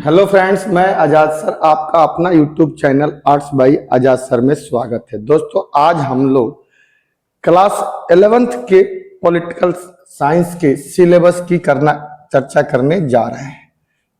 Hello friends, मैं आजाद sir, आपका अपना YouTube channel arts by Azad sir में स्वागत है। दोस्तों, आज हम लोग क्लास 11th के पॉलिटिकल साइंस के सिलेबस की चर्चा करने जा रहे हैं।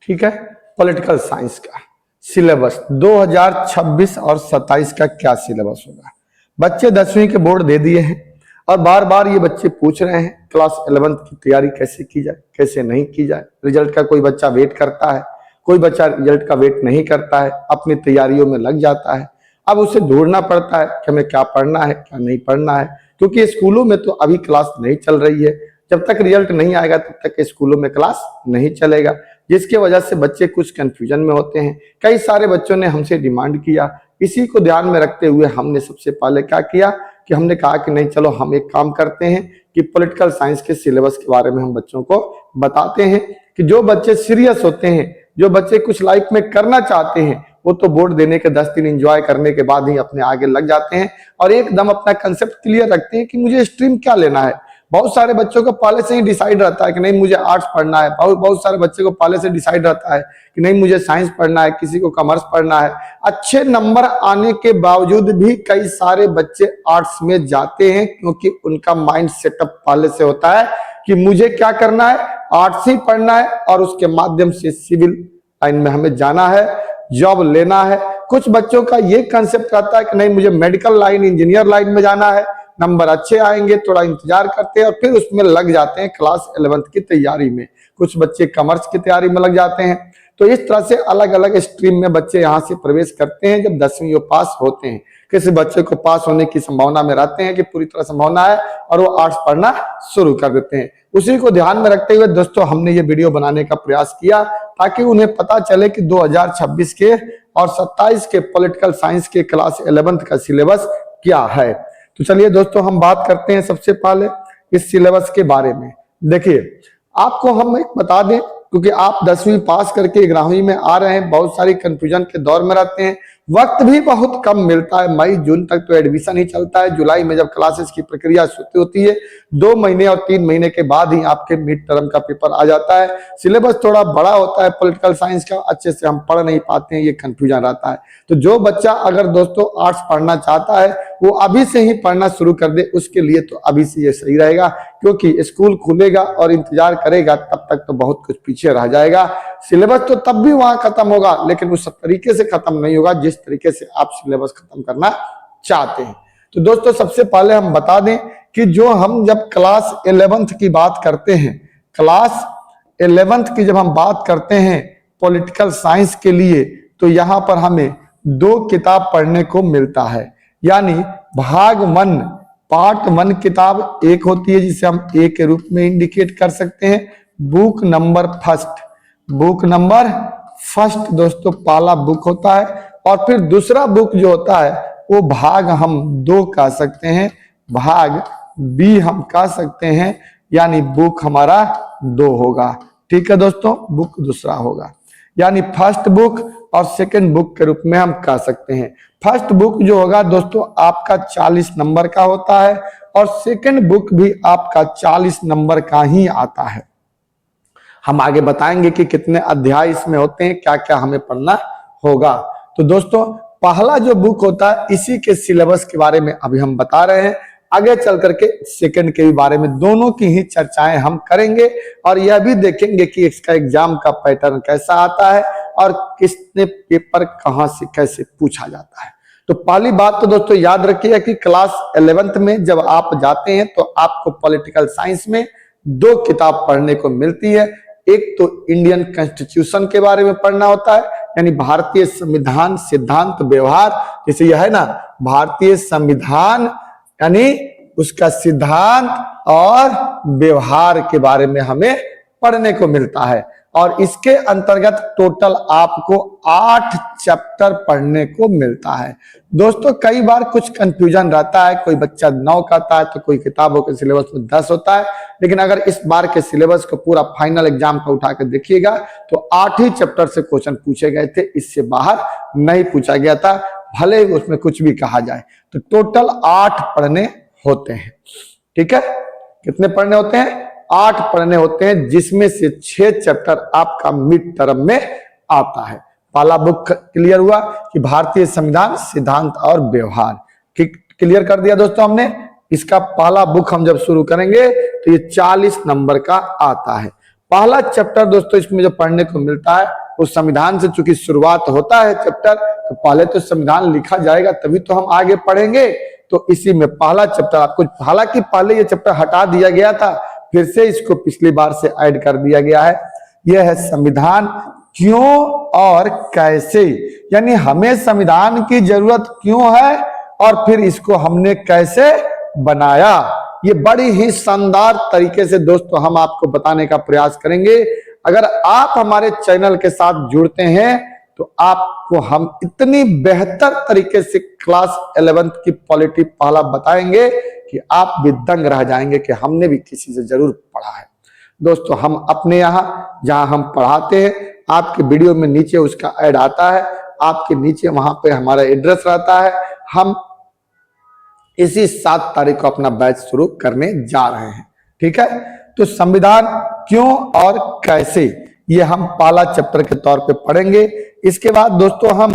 ठीक है, पॉलिटिकल साइंस का सिलेबस 2026 और 27 का क्या सिलेबस होगा। बच्चे 10वीं के बोर्ड दे दिए हैं और बार बार ये बच्चे पूछ रहे हैं क्लास 11th की तैयारी कैसे की जाए, कैसे नहीं की जाए। रिजल्ट का कोई बच्चा वेट करता है, कोई बच्चा रिजल्ट का वेट नहीं करता है, अपनी तैयारियों में लग जाता है। अब उसे ढूंढना पड़ता है कि हमें क्या पढ़ना है, क्या नहीं पढ़ना है, क्योंकि स्कूलों में तो अभी क्लास नहीं चल रही है। जब तक रिजल्ट नहीं आएगा तब तक स्कूलों में क्लास नहीं चलेगा, जिसके वजह से बच्चे कुछ कंफ्यूजन में होते हैं। कई सारे बच्चों ने हमसे डिमांड किया। इसी को ध्यान में रखते हुए हमने सबसे पहले क्या किया कि हमने कहा कि नहीं, चलो हम एक काम करते हैं कि पॉलिटिकल साइंस के सिलेबस के बारे में हम बच्चों को बताते हैं कि जो बच्चे सीरियस होते हैं, जो बच्चे कुछ लाइफ में करना चाहते हैं, वो तो बोर्ड देने के 10 दिन एंजॉय करने के बाद ही अपने आगे लग जाते हैं और एकदम अपना कंसेप्ट क्लियर रखते हैं कि मुझे स्ट्रीम क्या लेना है। बहुत सारे बच्चों को पहले से ही डिसाइड रहता है कि नहीं मुझे आर्ट्स पढ़ना है। बहुत सारे बच्चे को पहले से डिसाइड रहता है कि नहीं मुझे साइंस पढ़ना है, किसी को कॉमर्स पढ़ना है। अच्छे नंबर आने के बावजूद भी कई सारे बच्चे आर्ट्स में जाते हैं, क्योंकि उनका माइंड सेटअप पहले से होता है कि मुझे क्या करना है, आर्ट्स ही पढ़ना है और उसके माध्यम से सिविल लाइन में हमें जाना है, जॉब लेना है। कुछ बच्चों का ये कंसेप्ट रहता है कि नहीं मुझे मेडिकल लाइन, इंजीनियर लाइन में जाना है, नंबर अच्छे आएंगे, थोड़ा इंतजार करते हैं और फिर उसमें लग जाते हैं क्लास 11th की तैयारी में। कुछ बच्चे कॉमर्स की तैयारी में लग जाते हैं। तो इस तरह से अलग अलग स्ट्रीम में बच्चे यहाँ से प्रवेश करते हैं जब 10वीं पास होते हैं। किसी बच्चे को पास होने की संभावना में रहते हैं कि पूरी तरह संभावना है और वो आर्ट्स पढ़ना शुरू कर देते हैं। उसी को ध्यान में रखते हुए दोस्तों हमने ये वीडियो बनाने का प्रयास किया ताकि उन्हें पता चले कि 2026 के और 27 के पॉलिटिकल साइंस के क्लास 11th का सिलेबस क्या है। तो चलिए दोस्तों, हम बात करते हैं सबसे पहले इस सिलेबस के बारे में। देखिए, आपको हम एक बता दें, क्योंकि आप 10वीं पास करके 11वीं में आ रहे हैं, बहुत सारी कंफ्यूजन के दौर में रहते हैं, वक्त भी बहुत कम मिलता है। मई जून तक तो एडमिशन ही चलता है। जुलाई में जब क्लासेस की प्रक्रिया शुरू होती है, 2 महीने और 3 महीने के बाद ही आपके मिड टर्म का पेपर आ जाता है। सिलेबस थोड़ा बड़ा होता है पॉलिटिकल साइंस का, अच्छे से हम पढ़ नहीं पाते हैं, ये कंफ्यूजन रहता है। तो जो बच्चा अगर दोस्तों आर्ट्स पढ़ना चाहता है वो अभी से ही पढ़ना शुरू कर दे, उसके लिए तो अभी से ये सही रहेगा, क्योंकि स्कूल खुलेगा और इंतजार करेगा तब तक तो बहुत कुछ पीछे रह जाएगा। सिलेबस तो तब भी वहां खत्म होगा, लेकिन उस तरीके से खत्म नहीं होगा जिस तरीके से आप सिलेबस खत्म करना चाहते हैं। तो दोस्तों, सबसे पहले हम बता दें कि जो हम जब क्लास 11th की बात करते हैं, क्लास 11th की जब हम बात करते हैं पॉलिटिकल साइंस के लिए, तो यहां पर हमें 2 किताब पढ़ने को मिलता है। यानी भाग 1 पार्ट 1 किताब एक होती है जिसे हम ए के रूप में इंडिकेट कर सकते हैं। बुक नंबर फर्स्ट दोस्तों पहला बुक होता है, और फिर दूसरा बुक जो होता है वो भाग हम 2 कह सकते हैं, भाग बी हम कह सकते हैं। यानी बुक हमारा 2 होगा। ठीक है दोस्तों, बुक दूसरा होगा, यानी फर्स्ट बुक और सेकंड बुक के रूप में हम कह सकते हैं। फर्स्ट बुक जो होगा दोस्तों आपका 40 नंबर का होता है और सेकंड बुक भी आपका 40 नंबर का ही आता है। हम आगे बताएंगे कि कितने अध्याय इसमें होते हैं, क्या क्या हमें पढ़ना होगा। तो दोस्तों, पहला जो बुक होता है इसी के सिलेबस के बारे में अभी हम बता रहे हैं। आगे चल करके सेकंड के भी बारे में दोनों की ही चर्चाएं हम करेंगे और यह भी देखेंगे कि इसका एग्जाम का पैटर्न कैसा आता है और किसने पेपर कहां से कैसे पूछा जाता है। तो पहली बात तो दोस्तों याद रखिए कि क्लास 11th में जब आप जाते हैं तो आपको पॉलिटिकल साइंस में 2 किताब पढ़ने को मिलती है। एक तो इंडियन कॉन्स्टिट्यूशन के बारे में पढ़ना होता है, यानी भारतीय संविधान सिद्धांत व्यवहार, जैसे यह है ना भारतीय संविधान, यानी उसका सिद्धांत और व्यवहार के बारे में हमें पढ़ने को मिलता है। और इसके अंतर्गत टोटल आपको 8 चैप्टर पढ़ने को मिलता है। दोस्तों, कई बार कुछ कंफ्यूजन रहता है, कोई बच्चा 9 कहता है तो कोई किताबों के सिलेबस में 10 होता है, लेकिन अगर इस बार के सिलेबस को पूरा फाइनल एग्जाम का उठा कर देखिएगा तो 8 ही चैप्टर से क्वेश्चन पूछे गए थे, इससे बाहर नहीं पूछा गया था, भले उसमें कुछ भी कहा जाए। तो टोटल 8 पढ़ने होते हैं। ठीक है, कितने पढ़ने होते हैं? 8 पढ़ने होते हैं, जिसमें से 6 चैप्टर आपका मिड टर्म में आता है। पहला बुक क्लियर हुआ कि भारतीय संविधान सिद्धांत और व्यवहार, क्लियर कर दिया दोस्तों हमने। इसका पहला बुक हम जब शुरू करेंगे तो ये 40 नंबर का आता है। पहला चैप्टर दोस्तों इसमें जो पढ़ने को मिलता है उस संविधान से, चूंकि शुरुआत होता है चैप्टर, तो पहले तो संविधान लिखा जाएगा तभी तो हम आगे पढ़ेंगे। तो इसी में पहला चैप्टर आपको, हालांकि पहले ये चैप्टर हटा दिया गया था, फिर से इसको पिछली बार से ऐड कर दिया गया है। यह है संविधान क्यों और कैसे, यानी हमें संविधान की जरूरत क्यों है और फिर इसको हमने कैसे बनाया। ये बड़ी ही शानदार तरीके से दोस्तों हम आपको बताने का प्रयास करेंगे। अगर आप हमारे चैनल के साथ जुड़ते हैं तो आपको हम इतनी बेहतर तरीके से क्लास 11th की पॉलिटी पहला बताएंगे कि आप भी दंग रह जाएंगे कि हमने भी किसी से जरूर पढ़ा है। दोस्तों हम अपने यहाँ जहां हम पढ़ाते हैं, आपके वीडियो में नीचे उसका ऐड आता है, आपके नीचे वहां पे हमारा एड्रेस रहता है। हम इसी 7 तारीख को अपना बैच शुरू करने जा रहे हैं, ठीक है। तो संविधान क्यों और कैसे, ये हम पहला चैप्टर के तौर पे पढ़ेंगे। इसके बाद दोस्तों हम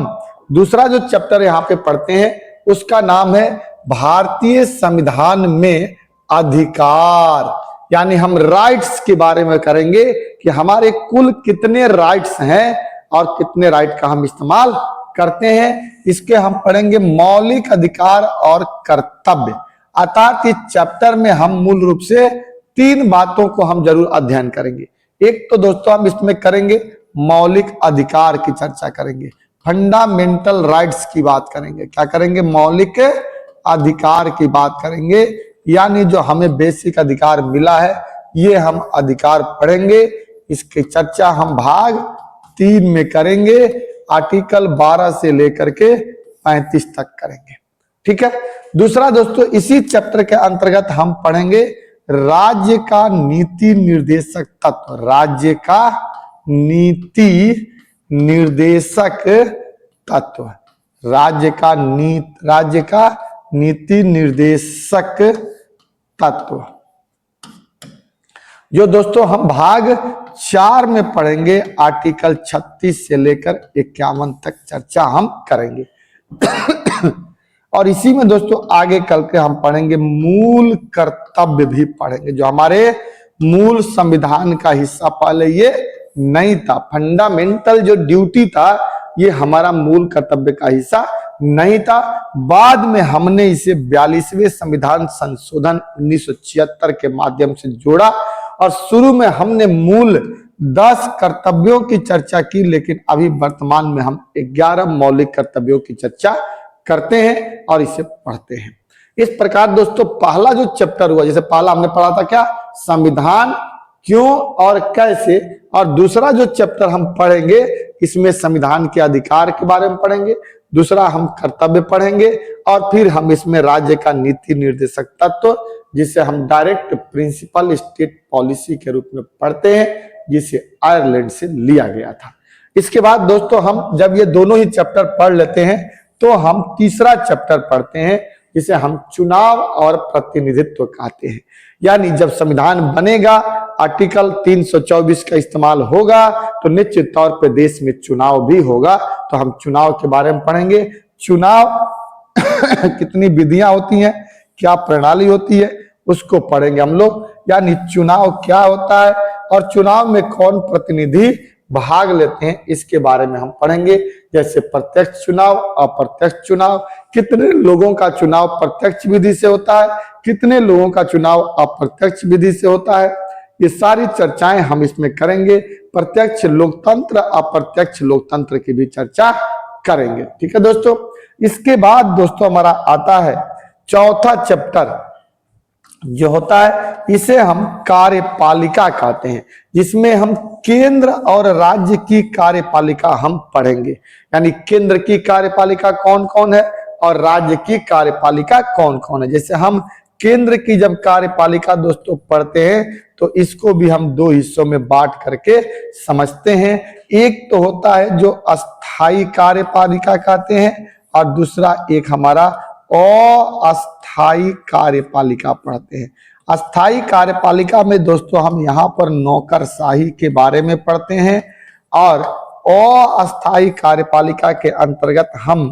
दूसरा जो चैप्टर यहाँ पे पढ़ते हैं उसका नाम है भारतीय संविधान में अधिकार, यानी हम राइट्स के बारे में करेंगे कि हमारे कुल कितने राइट्स हैं और कितने राइट का हम इस्तेमाल करते हैं। इसके हम पढ़ेंगे मौलिक अधिकार और कर्तव्य। अर्थात इस चैप्टर में हम मूल रूप से 3 बातों को हम जरूर अध्ययन करेंगे। एक तो दोस्तों हम इसमें करेंगे मौलिक अधिकार की चर्चा करेंगे, फंडामेंटल राइट्स की बात करेंगे। क्या करेंगे? मौलिक अधिकार की बात करेंगे, यानी जो हमें बेसिक अधिकार मिला है ये हम अधिकार पढ़ेंगे। इसकी चर्चा हम भाग 3 में करेंगे, आर्टिकल 12 से लेकर के 35 तक करेंगे, ठीक है। दूसरा दोस्तों इसी चैप्टर के अंतर्गत हम पढ़ेंगे राज्य का नीति निर्देशक तत्व, राज्य का नीति निर्देशक तत्व, राज्य का नीति निर्देशक तत्व, जो दोस्तों हम भाग 4 में पढ़ेंगे। आर्टिकल 36 से लेकर 51 तक चर्चा हम करेंगे। और इसी में दोस्तों आगे कल के हम पढ़ेंगे मूल कर्तव्य भी पढ़ेंगे, जो हमारे मूल संविधान का हिस्सा पहले ये नहीं था। फंडामेंटल जो ड्यूटी था ये हमारा मूल कर्तव्य का हिस्सा नहीं था। बाद में हमने इसे 42वें संविधान संशोधन 1976 के माध्यम से जोड़ा और शुरू में हमने मूल 10 कर्तव्यों की चर्चा की, लेकिन अभी वर्तमान में हम 11 मौलिक कर्तव्यों की चर्चा करते हैं और इसे पढ़ते हैं। इस प्रकार दोस्तों पहला जो चैप्टर हुआ, जैसे पहला हमने पढ़ा था क्या, संविधान क्यों और कैसे, और दूसरा जो चैप्टर हम पढ़ेंगे इसमें संविधान के अधिकार के बारे में पढ़ेंगे, दूसरा हम कर्तव्य पढ़ेंगे और फिर हम इसमें राज्य का नीति निर्देशक तत्व, जिसे हम डायरेक्ट प्रिंसिपल स्टेट पॉलिसी के रूप में पढ़ते हैं, जिसे आयरलैंड से लिया गया था। इसके बाद दोस्तों हम जब ये दोनों ही चैप्टर पढ़ लेते हैं तो हम तीसरा चैप्टर पढ़ते हैं, जिसे हम चुनाव और प्रतिनिधित्व कहते हैं। यानी जब संविधान बनेगा, आर्टिकल 324 का इस्तेमाल होगा तो निश्चित तौर पे देश में चुनाव भी होगा, तो हम चुनाव के बारे में पढ़ेंगे। चुनाव कितनी विधियां होती हैं, क्या प्रणाली होती है, उसको पढ़ेंगे हम लोग। यानी चुनाव क्या होता है और चुनाव में कौन प्रतिनिधि भाग लेते हैं, इसके बारे में हम पढ़ेंगे। जैसे प्रत्यक्ष चुनाव, अप्रत्यक्ष चुनाव, कितने लोगों का चुनाव प्रत्यक्ष विधि से होता है, कितने लोगों का चुनाव अप्रत्यक्ष विधि से होता है, ये सारी चर्चाएं हम इसमें करेंगे। प्रत्यक्ष लोकतंत्र, अप्रत्यक्ष लोकतंत्र की भी चर्चा करेंगे, ठीक है दोस्तों। इसके बाद दोस्तों हमारा आता है चौथा चैप्टर, जो होता है इसे हम कार्यपालिका कहते हैं, जिसमें हम केंद्र और राज्य की कार्यपालिका हम पढ़ेंगे। यानी केंद्र की कार्यपालिका कौन कौन है और राज्य की कार्यपालिका कौन कौन है। जैसे हम केंद्र की जब कार्यपालिका दोस्तों पढ़ते हैं तो इसको भी हम 2 हिस्सों में बांट करके समझते हैं। एक तो होता है जो अस्थाई कार्यपालिका कहते हैं और दूसरा एक हमारा अस्थाई कार्यपालिका पढ़ते हैं। अस्थाई कार्यपालिका में दोस्तों हम यहाँ पर नौकरशाही के बारे में पढ़ते हैं और अस्थायी कार्यपालिका के अंतर्गत हम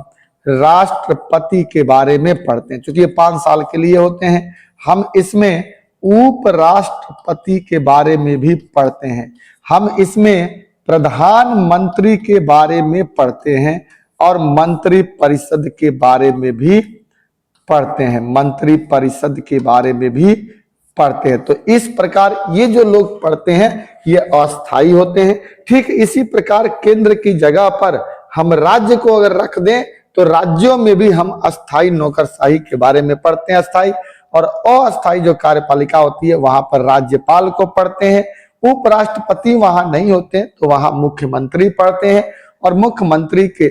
राष्ट्रपति के बारे में पढ़ते हैं, क्योंकि ये 5 साल के लिए होते हैं। हम इसमें उपराष्ट्रपति के बारे में भी पढ़ते हैं, हम इसमें प्रधानमंत्री के बारे में पढ़ते हैं और मंत्री परिषद के बारे में भी पढ़ते हैं, मंत्री परिषद के बारे में भी पढ़ते हैं। तो इस प्रकार ये जो लोग पढ़ते हैं ये अस्थायी होते हैं। ठीक इसी प्रकार केंद्र की जगह पर हम राज्य को अगर रख दें तो राज्यों में भी हम अस्थायी नौकरशाही के बारे में पढ़ते हैं, अस्थायी। और अस्थायी जो कार्यपालिका होती है वहां पर राज्यपाल को पढ़ते हैं। उपराष्ट्रपति वहां नहीं होते तो वहां मुख्यमंत्री पढ़ते हैं, और मुख्यमंत्री के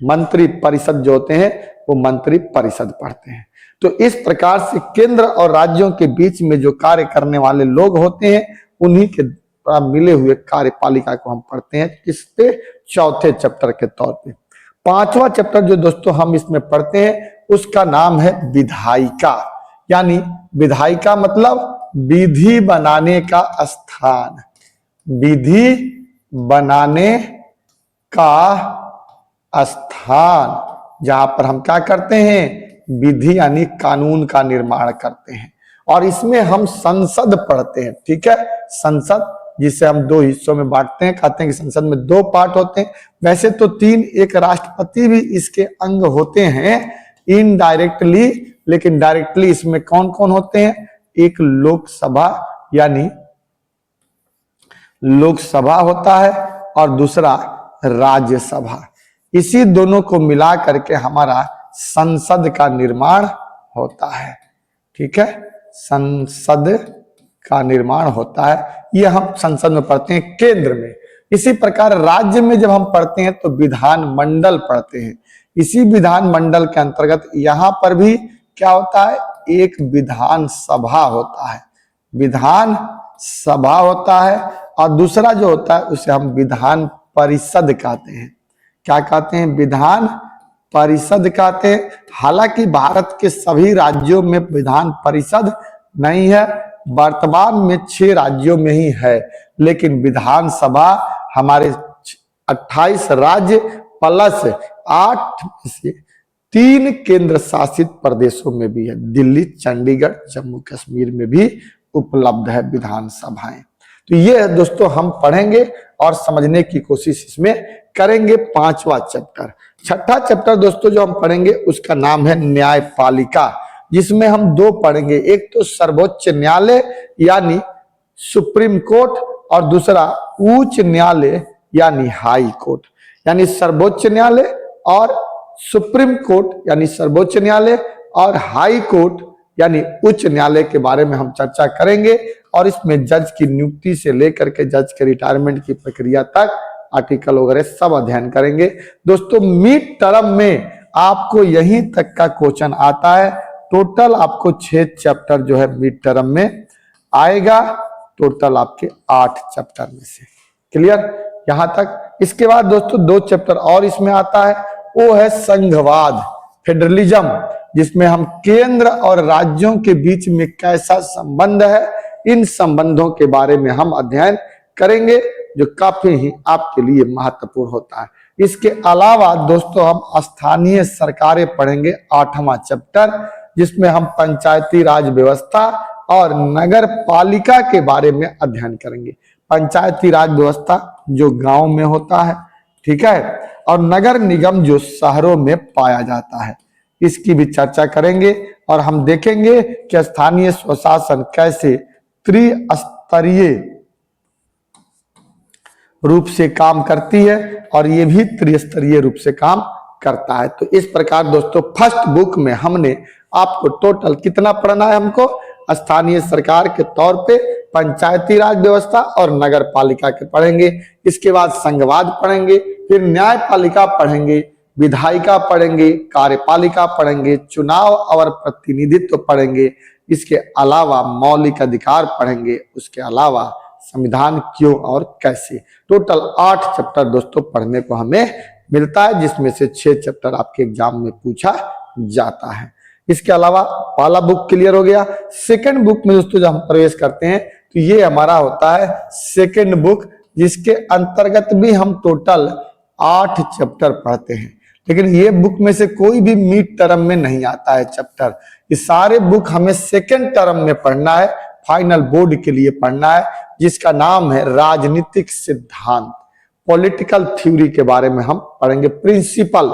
मंत्री परिषद जो होते हैं वो मंत्री परिषद पढ़ते हैं। तो इस प्रकार से केंद्र और राज्यों के बीच में जो कार्य करने वाले लोग होते हैं उन्हीं के मिले हुए कार्यपालिका को हम पढ़ते हैं, किसपे? चौथे चैप्टर के तौर पे। 5वां चैप्टर जो दोस्तों हम इसमें पढ़ते हैं उसका नाम है विधायिका। यानी विधायिका मतलब विधि बनाने का स्थान, विधि बनाने का स्थान, जहां पर हम क्या करते हैं? विधि यानी कानून का निर्माण करते हैं। और इसमें हम संसद पढ़ते हैं, ठीक है। संसद जिसे हम 2 हिस्सों में बांटते हैं, कहते हैं कि संसद में 2 पार्ट होते हैं, वैसे तो 3, एक राष्ट्रपति भी इसके अंग होते हैं इनडायरेक्टली, लेकिन डायरेक्टली इसमें कौन कौन होते हैं? एक लोकसभा यानी लोकसभा होता है और दूसरा राज्यसभा। इसी दोनों को मिला करके हमारा संसद का निर्माण होता है, ठीक है। संसद का निर्माण होता है, ये हम संसद में पढ़ते हैं केंद्र में। इसी प्रकार राज्य में जब हम पढ़ते हैं तो विधान मंडल पढ़ते हैं। इसी विधान मंडल के अंतर्गत यहाँ पर भी क्या होता है? एक विधान सभा होता है, विधान सभा होता है, और दूसरा जो होता है उसे हम विधान परिषद कहते हैं। क्या कहते हैं? विधान परिषद कहते हैं। हालांकि भारत के सभी राज्यों में विधान परिषद नहीं है, वर्तमान में 6 राज्यों में ही है, लेकिन विधानसभा हमारे 28 राज्य प्लस 8 से 3 केंद्र शासित प्रदेशों में भी है। दिल्ली, चंडीगढ़, जम्मू कश्मीर में भी उपलब्ध है विधानसभाएं। तो ये दोस्तों हम पढ़ेंगे और समझने की कोशिश इसमें करेंगे। 5वां चैप्टर। 6ठा चैप्टर दोस्तों जो हम पढ़ेंगे उसका नाम है न्यायपालिका, जिसमें हम 2 पढ़ेंगे, एक तो सर्वोच्च न्यायालय यानी सुप्रीम कोर्ट, और दूसरा उच्च न्यायालय यानी हाई कोर्ट। यानी सर्वोच्च न्यायालय और सुप्रीम कोर्ट यानी सर्वोच्च न्यायालय और हाई कोर्ट यानी उच्च न्यायालय के बारे में हम चर्चा करेंगे, और इसमें जज की नियुक्ति से लेकर के जज के रिटायरमेंट की प्रक्रिया तक आर्टिकल वगैरह सब अध्ययन करेंगे। दोस्तों मिड टर्म में आपको यहीं तक का क्वेश्चन आता है। टोटल आपको 6 चैप्टर जो है मिड टर्म में आएगा, टोटल आपके 8 चैप्टर में से। क्लियर यहां तक? इसके बाद दोस्तों 2 चैप्टर और इसमें आता है, वो है संघवाद, फेडरलिज्म, जिसमें हम केंद्र और राज्यों के बीच में कैसा संबंध है, इन संबंधों के बारे में हम अध्ययन करेंगे, जो काफी ही आपके लिए महत्वपूर्ण होता है। इसके अलावा दोस्तों हम स्थानीय सरकारें पढ़ेंगे, 8वां चैप्टर, जिसमें हम पंचायती राज व्यवस्था और नगर पालिका के बारे में अध्ययन करेंगे। पंचायती राज व्यवस्था जो गांव में होता है, ठीक है, और नगर निगम जो शहरों में पाया जाता है, इसकी भी चर्चा करेंगे। और हम देखेंगे कि स्थानीय स्वशासन कैसे त्रिस्तरीय रूप से काम करती है, और ये भी त्रिस्तरीय रूप से काम करता है। तो इस प्रकार दोस्तों फर्स्ट बुक में हमने आपको टोटल कितना पढ़ना है? हमको स्थानीय सरकार के तौर पे पंचायती राज व्यवस्था और नगर पालिका के पढ़ेंगे। इसके बाद संघवाद पढ़ेंगे, फिर न्यायपालिका पढ़ेंगे, विधायिका पढ़ेंगे, कार्यपालिका पढ़ेंगे, चुनाव और प्रतिनिधित्व पढ़ेंगे। इसके अलावा मौलिक अधिकार पढ़ेंगे, उसके अलावा संविधान क्यों और कैसे। टोटल 8 चैप्टर दोस्तों पढ़ने को हमें मिलता है, जिसमें से 6 चैप्टर आपके एग्जाम में पूछा जाता है। इसके अलावा पहला बुक क्लियर हो गया। सेकंड बुक में दोस्तों जब हम प्रवेश करते हैं तो ये हमारा होता है सेकंड बुक, जिसके अंतर्गत भी हम टोटल 8 चैप्टर पढ़ते हैं। लेकिन ये बुक में से कोई भी मिड टर्म में नहीं आता है चैप्टर। ये सारे बुक हमें सेकेंड टर्म में पढ़ना है, फाइनल बोर्ड के लिए पढ़ना है, जिसका नाम है राजनीतिक सिद्धांत। पॉलिटिकल थ्योरी के बारे में हम पढ़ेंगे, प्रिंसिपल,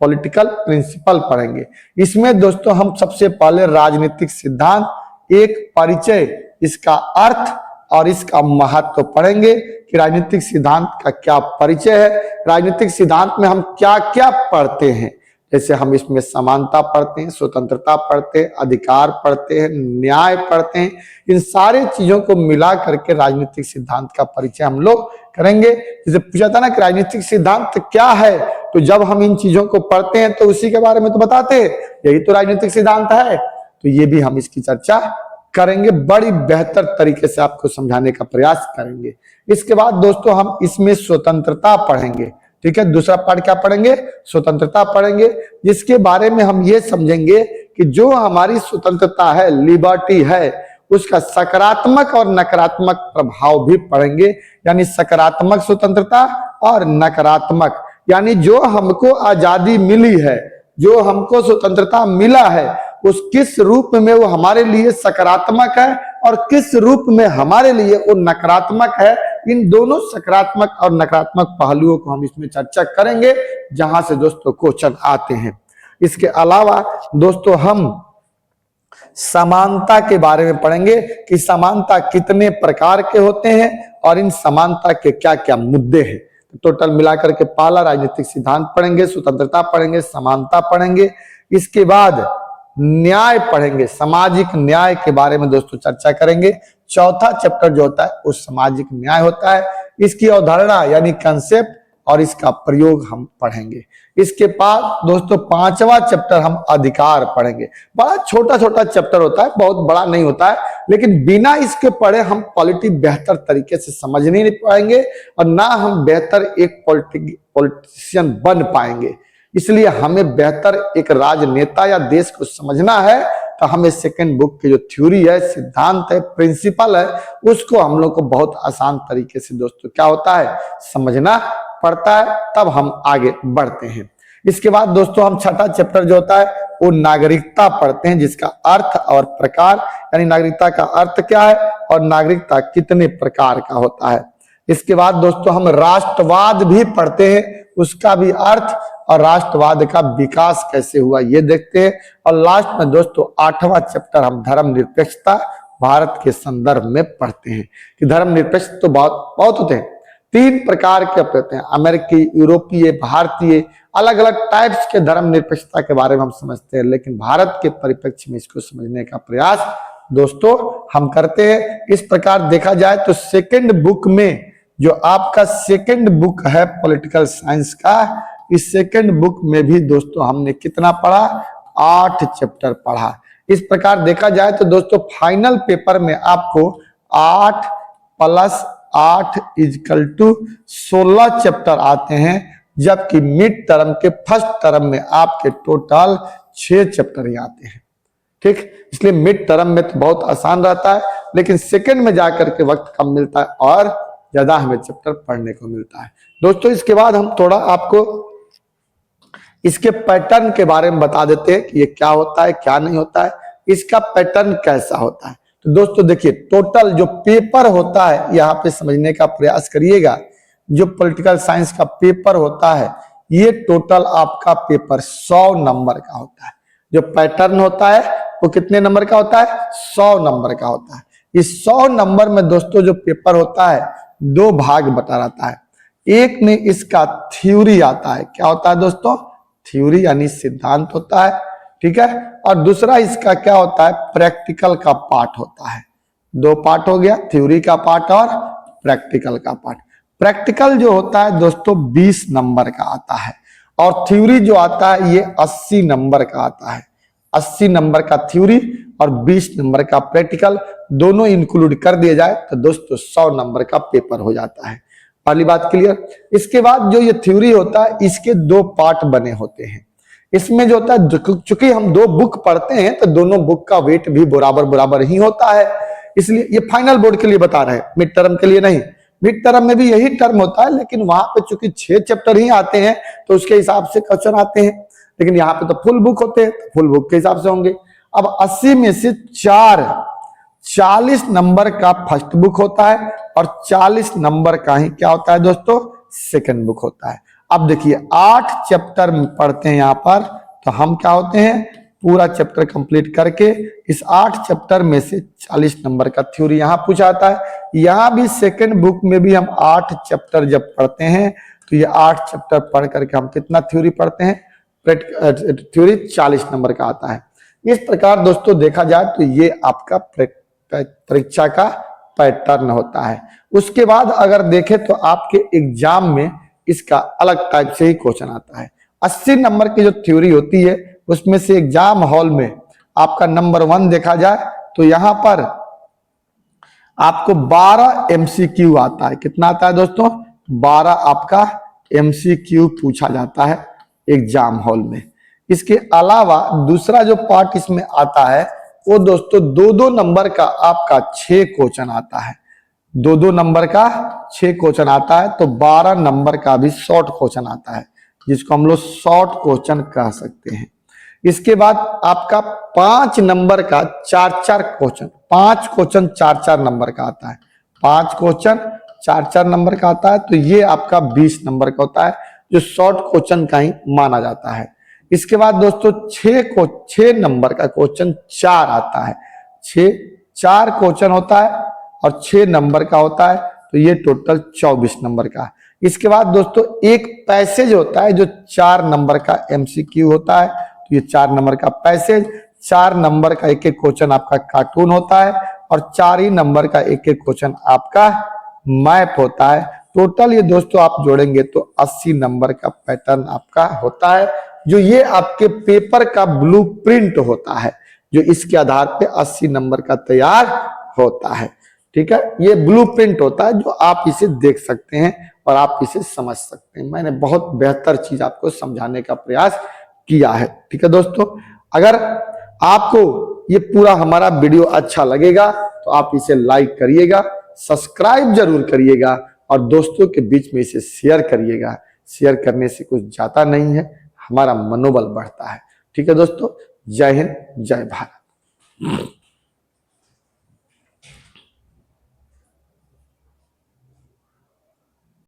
पॉलिटिकल प्रिंसिपल पढ़ेंगे। इसमें दोस्तों हम सबसे पहले राजनीतिक सिद्धांत, एक परिचय, इसका अर्थ और इसका महत्व पढ़ेंगे कि राजनीतिक सिद्धांत का क्या परिचय है, राजनीतिक सिद्धांत में हम क्या क्या पढ़ते हैं। जैसे हम इसमें समानता पढ़ते हैं, स्वतंत्रता पढ़ते हैं, अधिकार पढ़ते हैं, न्याय पढ़ते हैं। इन सारी चीजों को मिला करके राजनीतिक सिद्धांत का परिचय हम लोग करेंगे। जैसे पूछा था ना कि राजनीतिक सिद्धांत क्या है, तो जब हम इन चीजों को पढ़ते हैं तो उसी के बारे में तो बताते हैं, यही तो राजनीतिक सिद्धांत है। तो ये भी हम इसकी चर्चा करेंगे, बड़ी बेहतर तरीके से आपको समझाने का प्रयास करेंगे। इसके बाद दोस्तों हम इसमें स्वतंत्रता पढ़ेंगे, ठीक है। दूसरा पार्ट क्या पढ़ेंगे, स्वतंत्रता पढ़ेंगे, जिसके बारे में हम ये समझेंगे कि जो हमारी स्वतंत्रता है, लिबर्टी है, उसका सकारात्मक और नकारात्मक प्रभाव भी पढ़ेंगे। यानी सकारात्मक स्वतंत्रता और नकारात्मक, यानी जो हमको आजादी मिली है, जो हमको स्वतंत्रता मिला है, उस किस रूप में वो हमारे लिए सकारात्मक है और किस रूप में हमारे लिए वो नकारात्मक है। इन दोनों सकारात्मक और नकारात्मक पहलुओं को हम इसमें चर्चा करेंगे, जहां से दोस्तों क्वेश्चन आते हैं। इसके अलावा दोस्तों हम समानता के बारे में पढ़ेंगे कि समानता कितने प्रकार के होते हैं और इन समानता के क्या क्या मुद्दे हैं। टोटल मिलाकर के पहला राजनीतिक सिद्धांत पढ़ेंगे, स्वतंत्रता पढ़ेंगे, समानता पढ़ेंगे। इसके बाद न्याय पढ़ेंगे, सामाजिक न्याय के बारे में दोस्तों चर्चा करेंगे। चौथा चैप्टर जो होता है वो सामाजिक न्याय होता है, इसकी अवधारणा यानी कंसेप्ट और इसका प्रयोग हम पढ़ेंगे। इसके बाद दोस्तों पांचवा चैप्टर हम अधिकार पढ़ेंगे। बड़ा छोटा छोटा चैप्टर होता है, बहुत बड़ा नहीं होता है, लेकिन बिना इसके पढ़े हम पॉलिटी बेहतर तरीके से समझ नहीं पाएंगे और ना हम बेहतर एक पॉलिटिशियन बन पाएंगे। इसलिए हमें बेहतर एक राजनेता या देश को समझना है तो हमें सेकंड बुक की जो थ्योरी है, सिद्धांत है, प्रिंसिपल है, उसको हम लोग को बहुत आसान तरीके से दोस्तों क्या होता है, समझना पड़ता है, तब हम आगे बढ़ते हैं। इसके बाद दोस्तों हम छठा चैप्टर जो होता है वो नागरिकता पढ़ते हैं, जिसका अर्थ और प्रकार, यानी नागरिकता का अर्थ क्या है और नागरिकता कितने प्रकार का होता है। इसके बाद दोस्तों हम राष्ट्रवाद भी पढ़ते हैं, उसका भी अर्थ और राष्ट्रवाद का विकास कैसे हुआ ये देखते हैं। और लास्ट में दोस्तों आठवां चैप्टर हम धर्मनिरपेक्षता भारत के संदर्भ में पढ़ते हैं कि धर्मनिरपेक्ष तो बहुत होते हैं, 3 प्रकार के होते हैं, अमेरिकी, यूरोपीय, भारतीय, अलग अलग टाइप्स के धर्मनिरपेक्षता के बारे में हम समझते हैं। लेकिन भारत के परिप्रेक्ष्य में इसको समझने का प्रयास दोस्तों हम करते हैं। इस प्रकार देखा जाए तो सेकंड बुक में जो आपका सेकंड बुक है पॉलिटिकल साइंस का, इस सेकंड बुक में भी दोस्तों हमने कितना पढ़ा, 8 चैप्टर पढ़ा। इस प्रकार देखा जाए तो दोस्तों फाइनल पेपर में आपको 8 + 8 = 16 चैप्टर आते हैं, जबकि मिड टर्म के फर्स्ट टर्म में आपके टोटल 6 चैप्टर ही आते हैं, ठीक। इसलिए मिड टर्म में तो बहुत आसान रहता है, लेकिन सेकंड में जाकर के वक्त कम मिलता है और ज्यादा हमें चैप्टर पढ़ने को मिलता है। दोस्तों इसके बाद हम थोड़ा आपको इसके पैटर्न के बारे में बता देते हैं कि ये क्या होता है, क्या नहीं होता है, इसका पैटर्न कैसा होता है। तो दोस्तों देखिए, टोटल जो पेपर होता है यहाँ पे समझने का प्रयास करिएगा। जो पॉलिटिकल साइंस का पेपर होता है ये टोटल आपका पेपर 100 नंबर का होता है। जो पैटर्न होता है वो कितने नंबर का होता है, 100 नंबर का होता है। इस 100 नंबर में दोस्तों जो पेपर होता है 2 भाग बता रहता है। एक में इसका थ्योरी आता है, क्या होता है दोस्तों, थ्योरी यानी सिद्धांत होता है, ठीक है। और दूसरा इसका क्या होता है, प्रैक्टिकल का पार्ट होता है। 2 पार्ट हो गया, थ्योरी का पार्ट और प्रैक्टिकल का पार्ट। प्रैक्टिकल जो होता है दोस्तों 20 नंबर का आता है और थ्योरी जो आता है ये 80 नंबर का आता है। 80 नंबर का थ्योरी और 20 नंबर का प्रैक्टिकल दोनों इंक्लूड कर दिए जाए तो दोस्तों 100 नंबर का पेपर हो जाता है। पहली बात क्लियर। इसके बाद जो ये थ्योरी होता है इसके 2 पार्ट बने होते हैं। इसमें जो होता है, चूंकि हम 2 बुक पढ़ते हैं तो दोनों बुक का वेट भी बराबर बराबर ही होता है, इसलिए ये फाइनल बोर्ड के लिए बता रहे हैं, मिड टर्म के लिए नहीं। मिड टर्म में भी यही टर्म होता है, लेकिन वहां पे चूंकि 6 चैप्टर ही आते हैं तो उसके हिसाब से क्वेश्चन आते हैं, लेकिन यहाँ पे तो फुल बुक होते हैं, तो फुल बुक के हिसाब से होंगे। अब 80 में से 40 नंबर का फर्स्ट बुक होता है और 40 नंबर का ही क्या होता है दोस्तों, सेकंड बुक होता है। अब देखिए 8 चैप्टर पढ़ते हैं यहाँ पर, तो हम क्या होते हैं, पूरा चैप्टर कंप्लीट करके इस 8 चैप्टर में से 40 नंबर का थ्योरी यहाँ पूछा जाता है। यहाँ भी सेकंड बुक में भी हम 8 चैप्टर जब पढ़ते हैं तो ये 8 चैप्टर पढ़ करके हम कितना थ्योरी पढ़ते हैं, थ्योरी 40 नंबर का आता है। इस प्रकार दोस्तों देखा जाए तो ये आपका परीक्षा का पैटर्न होता है। उसके बाद अगर देखें तो आपके एग्जाम में इसका अलग टाइप से ही क्वेश्चन आता है। 80 नंबर की जो थ्योरी होती है उसमें से एग्जाम हॉल में आपका नंबर 1 देखा जाए तो यहां पर आपको 12 MCQ आता है। कितना आता है दोस्तों, 12 आपका MCQ पूछा जाता है एग्जाम हॉल में। इसके अलावा दूसरा जो पार्ट इसमें आता है वो दोस्तों 2-2 नंबर का आपका 6 क्वेश्चन आता है। 2-2 नंबर का 6 क्वेश्चन आता है, तो 12 नंबर का भी शॉर्ट क्वेश्चन आता है, जिसको हम लोग शॉर्ट क्वेश्चन कह सकते हैं। इसके बाद आपका 5 नंबर का 4-4 क्वेश्चन, 5 क्वेश्चन 4-4 नंबर का आता है। 5 क्वेश्चन 4-4 नंबर का आता है, तो ये आपका 20 नंबर का होता है, जो शॉर्ट क्वेश्चन का ही माना जाता है। इसके बाद दोस्तों 6 नंबर का क्वेश्चन 4 आता है। 4 क्वेश्चन होता है और 6 नंबर का होता है, तो ये टोटल 24 नंबर का। इसके बाद दोस्तों एक पैसेज होता है जो 4 नंबर का MCQ होता है, तो ये 4 नंबर का पैसेज, 4 नंबर का एक क्वेश्चन आपका कार्टून होता है और 4 ही नंबर का एक क्वेश्चन आपका मैप होता है। टोटल ये दोस्तों आप जोड़ेंगे तो 80 नंबर का पैटर्न आपका होता है, जो ये आपके पेपर का ब्लूप्रिंट होता है, जो इसके आधार पे 80 नंबर का तैयार होता है। ठीक है, ये ब्लूप्रिंट होता है जो आप इसे देख सकते हैं और आप इसे समझ सकते हैं। मैंने बहुत बेहतर चीज आपको समझाने का प्रयास किया है। ठीक है दोस्तों, अगर आपको ये पूरा हमारा वीडियो अच्छा लगेगा तो आप इसे लाइक करिएगा, सब्सक्राइब जरूर करिएगा और दोस्तों के बीच में इसे शेयर करिएगा। शेयर करने से कुछ जाता नहीं है, हमारा मनोबल बढ़ता है। ठीक है दोस्तों, जय हिंद, जय भारत।